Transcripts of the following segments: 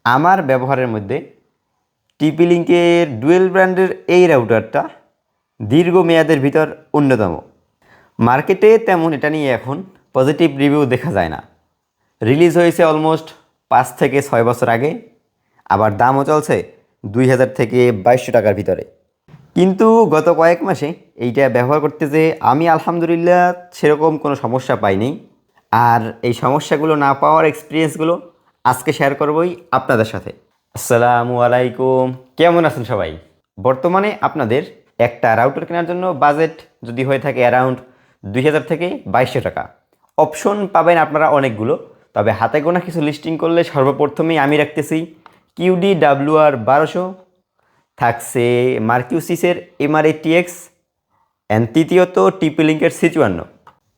আমার ব্যবহারের মধ্যে টিপি লিঙ্কের ডুয়েল ব্র্যান্ডের এই রাউটারটা দীর্ঘমেয়াদের ভিতর অন্যতম। মার্কেটে তেমন এটা নিয়ে এখন পজিটিভ রিভিউ দেখা যায় না। রিলিজ হয়েছে অলমোস্ট 5 থেকে 6 বছর আগে, আবার দামও চলছে 2000 থেকে 2200 টাকার ভিতরে। কিন্তু গত কয়েক মাসে এইটা ব্যবহার করতে যে আমি আলহামদুলিল্লাহ সেরকম কোনো সমস্যা পাইনি। আর এই সমস্যাগুলো না পাওয়ার এক্সপিরিয়েন্সগুলো আজকে শেয়ার করবই আপনাদের সাথে। আসসালামু আলাইকুম, কেমন আছেন সবাই? বর্তমানে আপনাদের একটা রাউটার কেনার জন্য বাজেট যদি হয়ে থাকে অ্যারাউন্ড 2000 থেকে 2200 টাকা, অপশন পাবেন আপনারা অনেকগুলো। তবে হাতে গোনা কিছু লিস্টিং করলে সর্বপ্রথমেই আমি রাখতেছি QD WR 1200, থাকছে মার্কিউসিসের MR80X, অ্যান্ড তৃতীয়ত টিপি লিঙ্কের C54।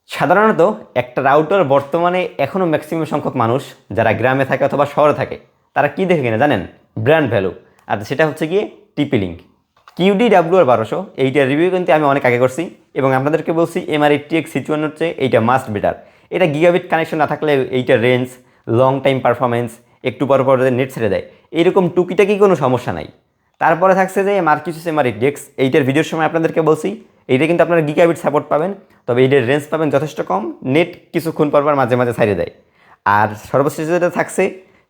সাধারণত একটা রাউটার বর্তমানে এখনও ম্যাক্সিমাম সংখ্যক মানুষ যারা গ্রামে থাকে অথবা শহরে থাকে তারা কি দেখে কিনা জানেন? Brand value. আর সেটা হচ্ছে গিয়ে টিপি লিঙ্ক। QD WR 1200 এইটার রিভিউ কিন্তু আমি অনেক আগে করছি এবং আপনাদেরকে বলছি MR80X C54 হচ্ছে এইটা মাস্ট বেটার। এটা গিগাবিট কানেকশন না থাকলে এইটার রেঞ্জ, লং টাইম পারফরমেন্স, একটু পর পর নেট ছেড়ে দেয়, এইরকম টুকিটাকি কোনো সমস্যা নাই। তারপরে থাকছে যে মার্কিউসিস MR80X, এইটার ভিডিওর সময় আপনাদেরকে বলছি এইটা কিন্তু আপনারা গিগাবিট সাপোর্ট পাবেন, তবে এইটার রেঞ্জ পাবেন যথেষ্ট কম, নেট কিছুক্ষণ পর মাঝে মাঝে ছাড়িয়ে দেয়। আর সর্বশেষ যেটা থাকছে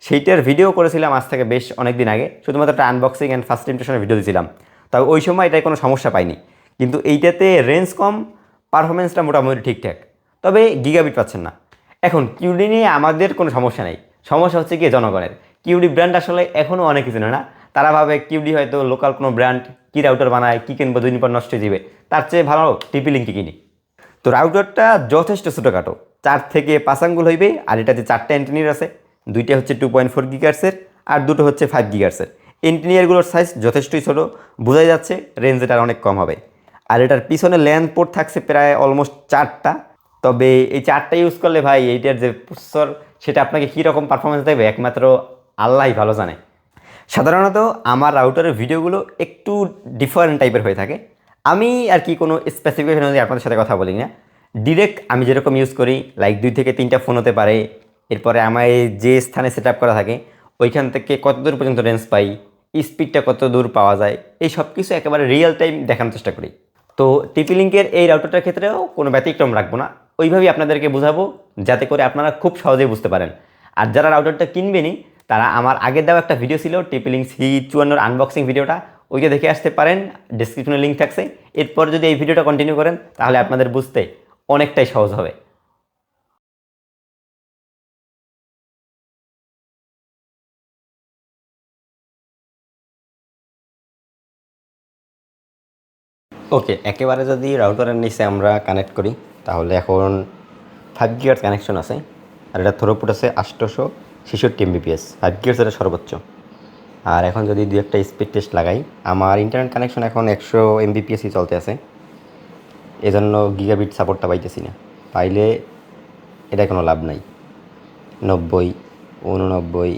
সেইটার ভিডিও করেছিলাম আজ থেকে বেশ অনেক দিন আগে, শুধুমাত্র একটা আনবক্সিং অ্যান্ড ফার্স্ট ইমপ্রেশনের ভিডিও দিয়েছিলাম, তবে ওই সময় এটায় কোনো সমস্যা পাইনি। কিন্তু এইটাতে রেঞ্জ কম, পারফরমেন্সটা মোটামুটি ঠিকঠাক, তবে গিগাবিট পাচ্ছেন না। এখন কিউডি নিয়ে আমাদের কোনো সমস্যা নেই, সমস্যা হচ্ছে গিয়ে জনগণের। কিউডি ব্র্যান্ড আসলে এখনও অনেক কিছু না, তারা ভাবে কিউডি হয়তো লোকাল কোনো ব্র্যান্ড, কী রাউটার বানায়, কী কিনবো 2 দিন পর নষ্ট হয়ে যাবে, তার চেয়ে ভালো টিপি লিঙ্কই কিনি। তো রাউটারটা যথেষ্ট ছোটোখাটো, 4 থেকে 5 আঙ্গুল হইবে। আর এটাতে 4টা এন্টিনিয়ার আছে, 2টা হচ্ছে 2.4 গিগার্সের আর 2টো হচ্ছে 5 গিগার্সের। এন্টিনিয়ারগুলোর সাইজ যথেষ্টই ছোটো, বোঝাই যাচ্ছে রেঞ্জ এটার অনেক কম হবে। আর এটার পিছনে ল্যান্ড পোর্ট থাকছে প্রায় অলমোস্ট 4টা। তবে এই 4টা ইউজ করলে ভাই এইটার যে প্রসেসর সেটা আপনাকে কীরকম পারফরমেন্স দেবে একমাত্র আল্লাহই ভালো জানে। সাধারণত আমার রাউটারের ভিডিওগুলো একটু ডিফারেন্ট টাইপের হয়ে থাকে। আমি আর কি কোনো স্পেসিফিকেশন অনুযায়ী আপনাদের সাথে কথা বলি না, ডিরেক্ট আমি যেরকম ইউজ করি, লাইক 2 থেকে 3টা ফোন হতে পারে, এরপরে আমার যে স্থানে সেট আপ করা থাকে ওইখান থেকে কত দূর পর্যন্ত রেঞ্জ পাই, স্পিডটা কত দূর পাওয়া যায়, এই সব কিছু একেবারে রিয়েল টাইম দেখানোর চেষ্টা করি। তো টিপি লিঙ্কের এই রাউটারটার ক্ষেত্রেও কোনো ব্যতিক্রম রাখবো না, ওইভাবেই আপনাদেরকে বোঝাবো যাতে করে আপনারা খুব সহজেই বুঝতে পারেন। আর যারা রাউটারটা কিনবেনই তারা আমার আগের দেওয়া একটা ভিডিও ছিল টিপি লিঙ্ক C54 আনবক্সিং ভিডিওটা, ওইটা দেখে আসতে পারেন, ডিসক্রিপশনে লিঙ্ক থাকছে। এরপর যদি এই ভিডিওটা কন্টিনিউ করেন তাহলে আপনাদের বুঝতে অনেকটাই সহজ হবে। ওকে, একেবারে যদি রাউটারের নিচে আমরা কানেক্ট করি তাহলে এখন 5 গিগার্স কানেকশন আছে, আর এটা থ্রোপুট আছে 866 MBPS, 5 গিগার্স এটা সর্বোচ্চ। আর এখন যদি 2-একটা স্পিড টেস্ট লাগাই, আমার ইন্টারনেট কানেকশন এখন 100 MBPSই চলতে আছে, এজন্য গিগাবিট সাপোর্টটা পাইতেছি না। পাইলে এটা কোনো লাভ নাই। 90, 89,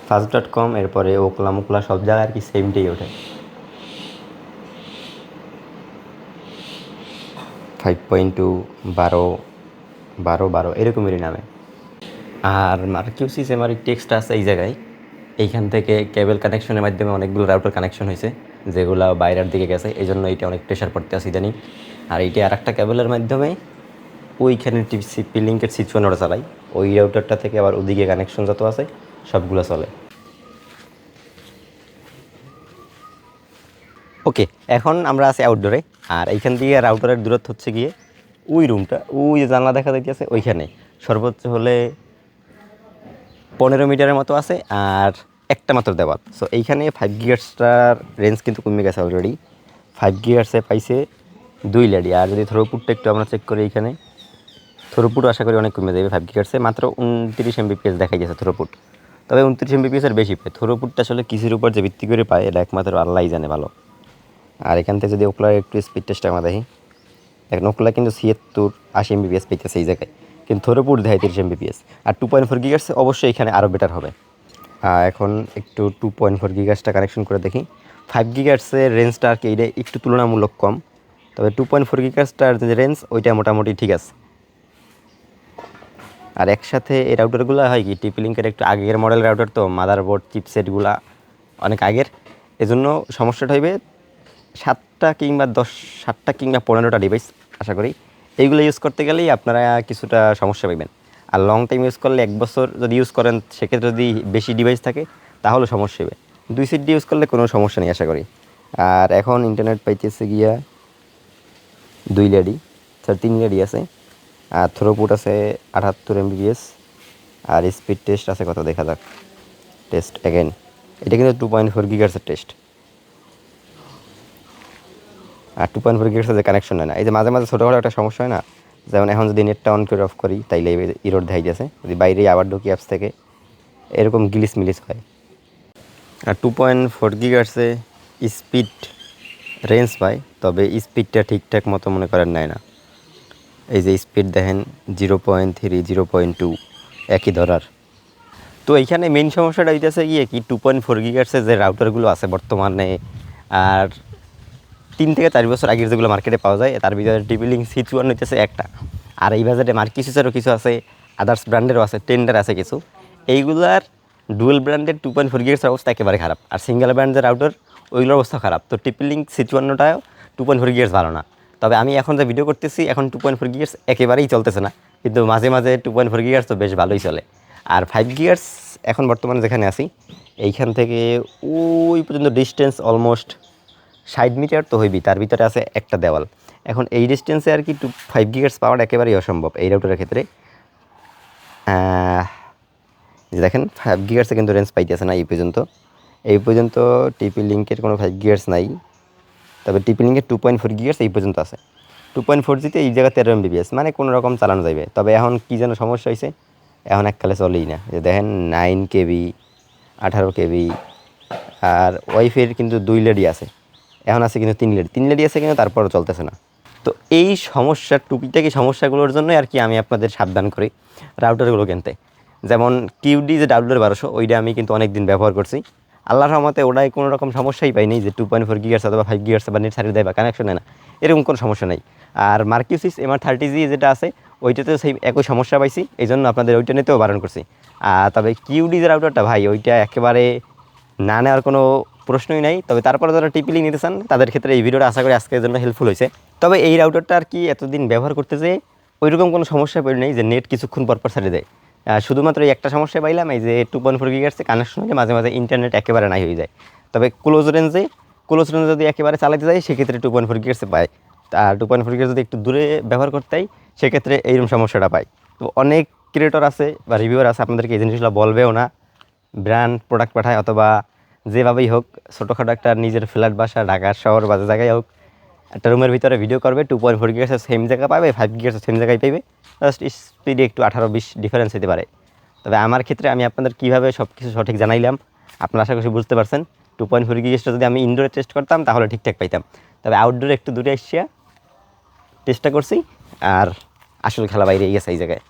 fast.com, এরপরে ওকলা মোকলা সব জায়গায় আর কি সেমটাই ওঠে। 5.2, 12, 12, 12 এরকমেরই নামে। আর মার্কিউসিস MR80X আছে এই জায়গায়, এইখান থেকে কেবল কানেকশনের মাধ্যমে অনেকগুলো রাউটার কানেকশন হয়েছে যেগুলো বাইরের দিকে গেছে, এই জন্য এইটা অনেক প্রেশার পড়তে আসে ইদানিং। আর এইটা আর একটা কেবলের মাধ্যমে ওইখানে টিপি লিঙ্কের C54 চালাই, ওই রাউটারটা থেকে আবার ওদিকে কানেকশন যত আছে সবগুলো চলে। ওকে, এখন আমরা আছি আউটডোরে, আর এইখান থেকে রাউটারের দূরত্ব হচ্ছে গিয়ে ওই রুমটা, ওই যে জানলা দেখা যাইতেছে ওইখানে সর্বোচ্চ হলে 15 মিটারের মতো আছে, আর একটা মাত্র দেওয়াল। সো এইখানে 5 গিগার্সটার রেঞ্জ কিন্তু কমে গেছে অলরেডি। 5 গিগার্সে পাইছে 2 লেডি। আর যদি থ্রোপুটটা একটু আমরা চেক করি, এইখানে থ্রোপুটও আশা করি অনেক কমে যাবে। 5 গিগার্সে মাত্র 29 MBPS দেখাই গেছে থ্রোপুট, তবে 29 MBPS এর বেশি পায়। থ্রোপুটটা আসলে কিসের উপর যে ভিত্তি করে পায় এটা একমাত্র আল্লাহই জানে ভালো। আর এখান থেকে যদি ওকলার একটু স্পিড টেস্ট আমরা দেখি, দেখেন ওকলা কিন্তু 70-80 MBPS পেয়েছে এই জায়গায়, কিন্তু থ্রোপুট দেয় 30 MBPS। আর 2.4 গিগার্সে অবশ্যই এখানে আরও বেটার হবে। এখন একটু 2.4 গিগার্সটা কানেকশন করে দেখি। 5 গিগার্সের রেঞ্জটা আর কি এইটা একটু তুলনামূলক কম, তবে 2.4 গিগার্সটার যে রেঞ্জ ওইটা মোটামুটি ঠিক আছে। আর একসাথে এই রাউটারগুলো হয় কি টিপি লিঙ্কের একটু আগের মডেল রাউটার, তো মাদারবোর্ড চিপসেটগুলো অনেক আগের, এজন্য সমস্যাটা হইবে 7টা কিংবা 7টা কিংবা 15টা ডিভাইস আশা করি। এইগুলো ইউজ করতে গেলেই আপনারা কিছুটা সমস্যা পাইবেন। আর লং টাইম ইউজ করলে 1 বছর যদি ইউজ করেন, সেক্ষেত্রে যদি বেশি ডিভাইস থাকে তাহলে সমস্যা হবে। 2 সিট ইউজ করলে কোনো সমস্যা নেই আশা করি। আর এখন ইন্টারনেট পাইতেছে গিয়া 2 লেডি, 3 লেডি আছে। আর থ্রোপুট আছে 78 Mbps। আর স্পিড টেস্ট আছে কত দেখা যাক। টেস্ট অ্যাগেন, এটা কিন্তু 2.4 GHz টেস্ট। আর 2.4 GHz যে কানেকশন হয় না, এই যে মাঝে মাঝে ছোটোখাটো একটা সমস্যা হয় না, যেমন এখন যদি নেটটা অন করে অফ করি তাইলে ইরোর দেখাই যাচ্ছে, যদি বাইরে আবার ঢুকি অ্যাপস থেকে এরকম গিলিস মিলিস হয়। আর 2.4 GHz স্পিড রেঞ্জ পায়, তবে স্পিডটা ঠিকঠাক মতো মনে করেন নেয় না। এই যে স্পিড দেখেন 0.3 0.2 একই ধরার। তো এইখানে মেইন সমস্যাটা হইতেছে গিয়ে কি 2.4 GHz যে রাউটারগুলো আছে বর্তমানে, আর 3 থেকে 4 বছর আগের যেগুলো মার্কেটে পাওয়া যায়, তার ভিতরে টিপি লিঙ্ক C51 হইতেছে একটা। আর এই বাজারে মার্কিসিসেরও কিছু আছে, আদার্স ব্র্যান্ডেরও আছে, টেন্ডার আছে কিছু। এইগুলার ডুয়েল ব্র্যান্ডের 2.4 GHz অবস্থা একেবারে খারাপ, আর সিঙ্গেল ব্র্যান্ডের রাউটার ওইগুলোর অবস্থা খারাপ। তো টিপি লিঙ্ক C51টাও 2.4 GHz ভালো না। তবে আমি এখন যে ভিডিও করতেছি এখন 2.4 GHz একেবারেই চলতেছে না, কিন্তু মাঝে মাঝে 2.4 GHz তো বেশ ভালোই চলে। আর 5 GHz এখন বর্তমানে যেখানে আছি এইখান থেকে ওই পর্যন্ত ডিস্টেন্স অলমোস্ট 60 মিটার তো হইবি, তার ভিতরে আছে একটা দেওয়াল। এখন এই ডিস্টেন্সে আর কি 5 GHz পাওয়াটা একেবারেই অসম্ভব এই রাউটারের ক্ষেত্রে। যে দেখেন 5 GHz কিন্তু রেঞ্জ পাইতেছে না এই পর্যন্ত টিপি লিঙ্কের কোনো 5 GHz নাই। তবে টিপি লিঙ্কের 2.4 GHz এই পর্যন্ত আছে। 2.4 জিতে এই জায়গায় 13 Mbps, মানে কোনো রকম চালানো যাবে। তবে এখন কী যেন সমস্যা হয়েছে, এখন এককালে চলেই না। যে দেখেন 9 KB 18 KB। আর ওয়াইফাইয়ের কিন্তু 2 লেডি আছে, এখন আছে কিন্তু 3 লেডি আছে, কিন্তু তারপরও চলতেছে না। তো এই সমস্যার টুকিটাকি সমস্যাগুলোর জন্যই আর কি আমি আপনাদের সাবধান করি রাউটারগুলো কিনতে। যেমন কিউডি যে WR1200 ওইটা আমি কিন্তু অনেক দিন ব্যবহার করছি, আল্লাহর রহমতে ওটাই কোনো রকম সমস্যাই পাইনি যে 2.4 GHz অথবা 5 GHz বা নেট ছাড়িয়ে দেয় বা কানেকশন নেয় না, এরকম কোনো সমস্যা নেই। আর মার্কিউসিস MR30G যেটা আছে ওইটাতেও সেই একই সমস্যা পাইছি, এই জন্য আপনাদের ওইটা নিতেও বারণ করছি। তবে কিউডি যে রাউটারটা ভাই, ওইটা একেবারে না নেওয়ার কোনো প্রশ্নই নাই। তবে তারপরে যারা টিপি লিঙ্ক নিতে চান তাদের ক্ষেত্রে এই ভিডিওটা আশা করি আজকের জন্য হেল্পফুল হয়েছে। তবে এই রাউটারটা আর কি এতদিন ব্যবহার করতে যেয়ে ওইরকম কোনো সমস্যা পড়ি নেই যে নেট কিছুক্ষণ পরপর ছাড়িয়ে দেয়। শুধুমাত্র এই একটা সমস্যা পাইলাম, এই যে 2.4 GHz কানেকশন হলে মাঝে মাঝে ইন্টারনেট একেবারে নাই হয়ে যায়। তবে ক্লোজ রেঞ্জে যদি একেবারে চালাতে যায় সেক্ষেত্রে 2.4 GHz পায়। আর 2.4 GHz যদি একটু দূরে ব্যবহার করতে হয় সেক্ষেত্রে এইরকম সমস্যাটা পায়। তো অনেক ক্রিয়েটর আছে বা রিভিউয়ার আছে আপনাদেরকে এই জিনিসগুলো বলবেও না, ব্র্যান্ড প্রোডাক্ট পাঠায় অথবা যেভাবেই হোক ছোটোখাটো একটা নিজের ফ্ল্যাট বাসা ঢাকা শহর বা যে জায়গায় হোক একটা রুমের ভিতরে ভিডিও করবে, 2.4 GHz সেম জায়গা পাবে, 5 GHz সেম জায়গায় পাবে, জাস্ট স্পিডে একটু 18-20 ডিফারেন্স হতে পারে। তবে আমার ক্ষেত্রে আমি আপনাদের কীভাবে সব কিছু সঠিক জানাইলাম আপনারা আশা করি বুঝতে পারছেন। 2.4 GHzটা যদি আমি ইনডোরে টেস্ট করতাম তাহলে ঠিকঠাক পাইতাম, তবে আউটডোরে একটু দূরে আসিয়া টেস্টটা করছি আর আসল খেলা বাইরে গেছে এই জায়গায়।